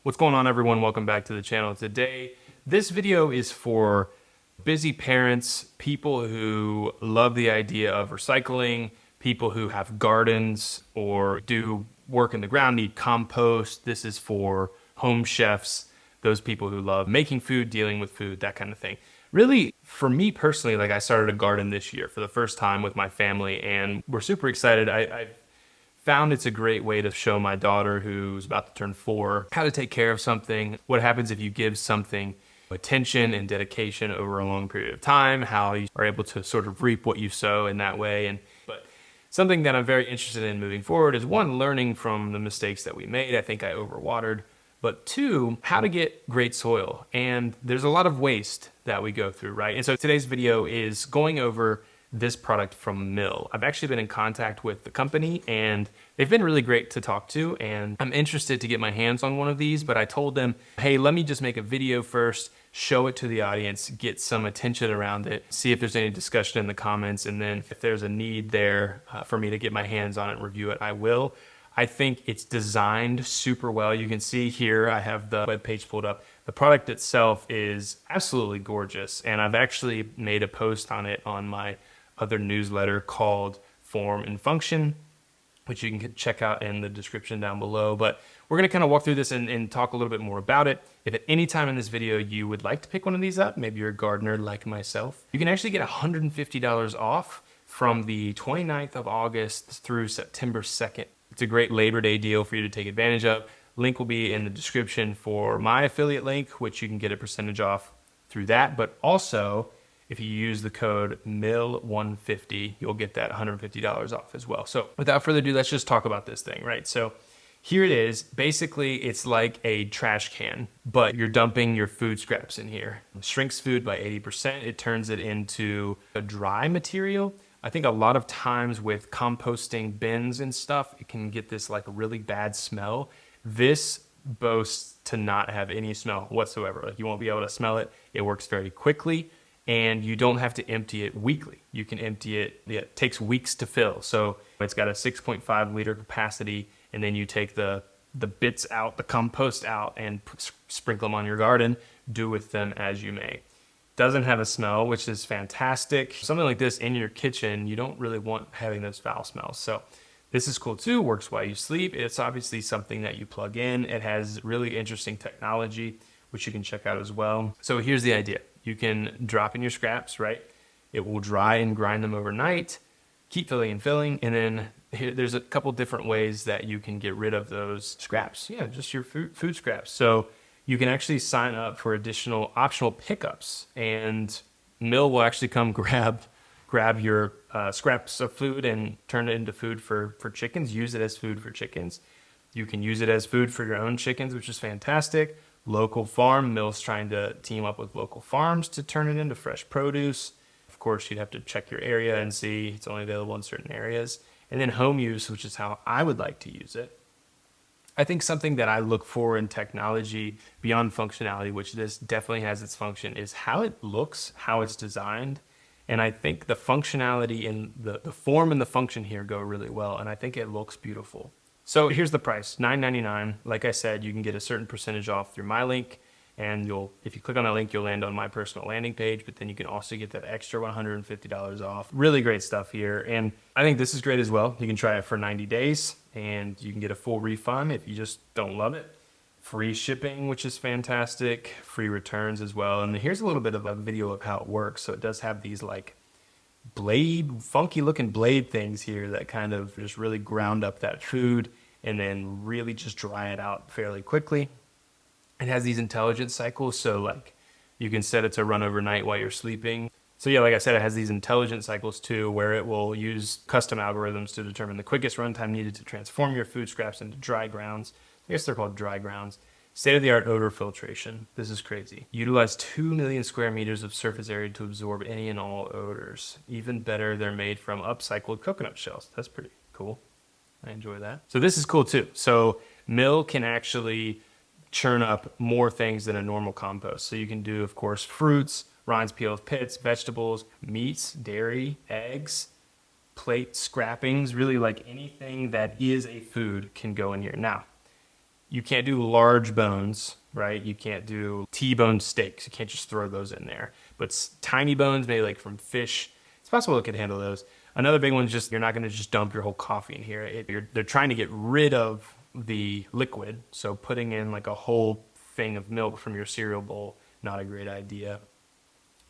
What's going on, everyone? Welcome back to the channel. Today, this video is for busy parents, people who love the idea of recycling, people who have gardens or do work in the ground, need compost. This is for home chefs, those people who love making food, dealing with food, that kind of thing. Really, for me personally, like I started a garden this year for the first time with my family, and we're super excited. I found it's a great way to show my daughter, who's about to turn 4, how to take care of something, what happens if you give something attention and dedication over a long period of time, how you are able to sort of reap what you sow in that way. But something that I'm very interested in moving forward is, one, learning from the mistakes that we made. I think I overwatered. But two, how to get great soil. And there's a lot of waste that we go through, right? And so today's video is going over this product from Mill. I've actually been in contact with the company and they've been really great to talk to, and I'm interested to get my hands on one of these, but I told them, hey, let me just make a video first, show it to the audience, get some attention around it, see if there's any discussion in the comments, and then if there's a need there for me to get my hands on it and review it, I will. I think it's designed super well. You can see here, I have the webpage pulled up. The product itself is absolutely gorgeous, and I've actually made a post on it on my other newsletter called Form and Function, which you can check out in the description down below. But we're gonna kind of walk through this and talk a little bit more about it. If at any time in this video you would like to pick one of these up, maybe you're a gardener like myself, you can actually get $150 off from the 29th of August through September 2nd. It's a great Labor Day deal for you to take advantage of. Link will be in the description for my affiliate link, which you can get a percentage off through that. But also, if you use the code MIL150, you'll get that $150 off as well. So without further ado, let's just talk about this thing, right? So here it is. Basically, it's like a trash can, but you're dumping your food scraps in here. It shrinks food by 80%. It turns it into a dry material. I think a lot of times with composting bins and stuff, it can get this like a really bad smell. This boasts to not have any smell whatsoever. Like, you won't be able to smell it. It works very quickly, and you don't have to empty it weekly. You can empty it, it takes weeks to fill. So it's got a 6.5 liter capacity, and then you take the bits out, the compost out, and sprinkle them on your garden. Do with them as you may. Doesn't have a smell, which is fantastic. Something like this in your kitchen, you don't really want having those foul smells. So this is cool too, works while you sleep. It's obviously something that you plug in. It has really interesting technology, which you can check out as well. So here's the idea. You can drop in your scraps, right? It will dry and grind them overnight, keep filling and filling, and then there's a couple different ways that you can get rid of those scraps. Yeah, just your food scraps. So you can actually sign up for additional optional pickups, and Mill will actually come grab your scraps of food and turn it into food for chickens. Use it as food for chickens. You can use it as food for your own chickens, which is fantastic. Local farm, Mill's trying to team up with local farms to turn it into fresh produce. Of course, you'd have to check your area and see it's only available in certain areas. And then home use, which is how I would like to use it. I think something that I look for in technology beyond functionality, which this definitely has its function, is how it looks, how it's designed. And I think the functionality and the form and the function here go really well. And I think it looks beautiful. So here's the price, $9.99. Like I said, you can get a certain percentage off through my link. And if you click on that link, you'll land on my personal landing page, but then you can also get that extra $150 off. Really great stuff here. And I think this is great as well. You can try it for 90 days and you can get a full refund if you just don't love it. Free shipping, which is fantastic. Free returns as well. And here's a little bit of a video of how it works. So it does have these like funky looking blade things here that kind of just really ground up that food and then really just dry it out fairly quickly. It has these intelligence cycles, so like you can set it to run overnight while you're sleeping. So yeah, like I said, it has these intelligence cycles too, where it will use custom algorithms to determine the quickest runtime needed to transform your food scraps into dry grounds. I guess they're called dry grounds. State-of-the-art odor filtration. This is crazy. Utilize 2 million square meters of surface area to absorb any and all odors. Even better, they're made from upcycled coconut shells. That's pretty cool. I enjoy that. So this is cool too. So Mill can actually churn up more things than a normal compost. So you can do, of course, fruits, rinds, peels, pits, vegetables, meats, dairy, eggs, plate scrappings, really like anything that is a food can go in here. Now, You can't do large bones, right? You can't do T-bone steaks. You can't just throw those in there. But tiny bones, maybe like from fish, it's possible it could handle those. Another big one is just you're not going to just dump your whole coffee in here. They're trying to get rid of the liquid. So putting in like a whole thing of milk from your cereal bowl, not a great idea.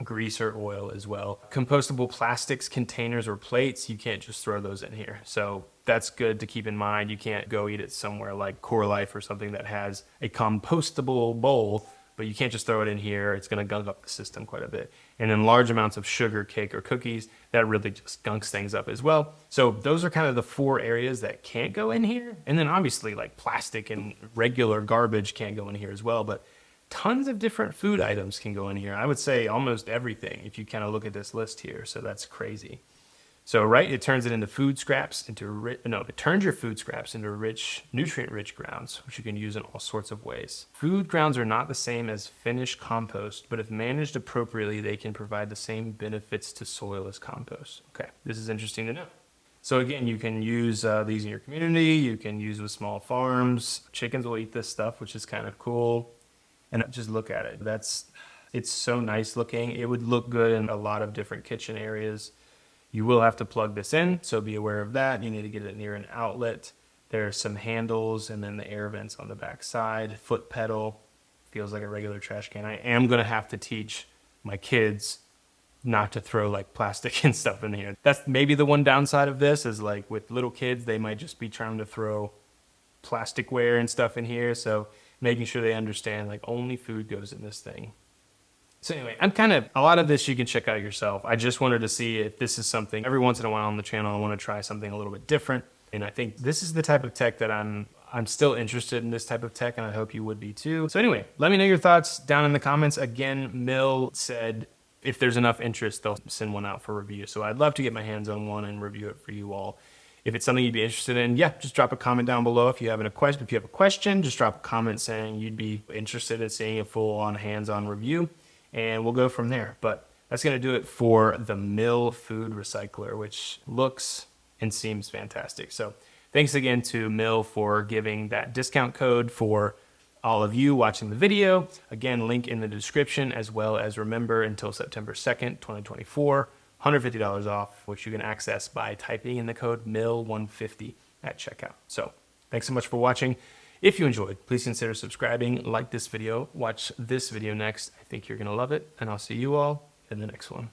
Grease or oil as well. Compostable plastics, containers, or plates, you can't just throw those in here. So that's good to keep in mind. You can't go eat it somewhere like Core Life or something that has a compostable bowl, but you can't just throw it in here. It's gonna gunk up the system quite a bit. And then large amounts of sugar, cake, or cookies, that really just gunks things up as well. So those are kind of the 4 areas that can't go in here. And then obviously like plastic and regular garbage can't go in here as well, but tons of different food items can go in here. I would say almost everything if you kind of look at this list here. So that's crazy. So, right, it turns it into food scraps, it turns your food scraps into rich, nutrient-rich grounds, which you can use in all sorts of ways. Food grounds are not the same as finished compost, but if managed appropriately, they can provide the same benefits to soil as compost. Okay, this is interesting to know. So again, you can use these in your community. You can use with small farms. Chickens will eat this stuff, which is kind of cool. And just look at it. It's so nice looking. It would look good in a lot of different kitchen areas. You will have to plug this in, so be aware of that. You need to get it near an outlet. There are some handles and then the air vents on the back side. Foot pedal, feels like a regular trash can. I am gonna have to teach my kids not to throw like plastic and stuff in here. That's maybe the one downside of this is like with little kids, they might just be trying to throw plasticware and stuff in here. So making sure they understand like only food goes in this thing. So anyway, a lot of this you can check out yourself. I just wanted to see if this is something every once in a while on the channel, I want to try something a little bit different. And I think this is the type of tech that I'm still interested in, this type of tech, and I hope you would be too. So anyway, let me know your thoughts down in the comments. Again, Mill said if there's enough interest, they'll send one out for review. So I'd love to get my hands on one and review it for you all. If it's something you'd be interested in, yeah, just drop a comment down below. If you have a question, just drop a comment saying you'd be interested in seeing a full-on hands-on review, and we'll go from there. But that's going to do it for the Mill Food Recycler, which looks and seems fantastic. So thanks again to Mill for giving that discount code for all of you watching the video. Again, link in the description, as well as remember until September 2nd, 2024, $150 off, which you can access by typing in the code MIL150 at checkout. So thanks so much for watching. If you enjoyed, please consider subscribing, like this video, watch this video next. I think you're gonna love it, and I'll see you all in the next one.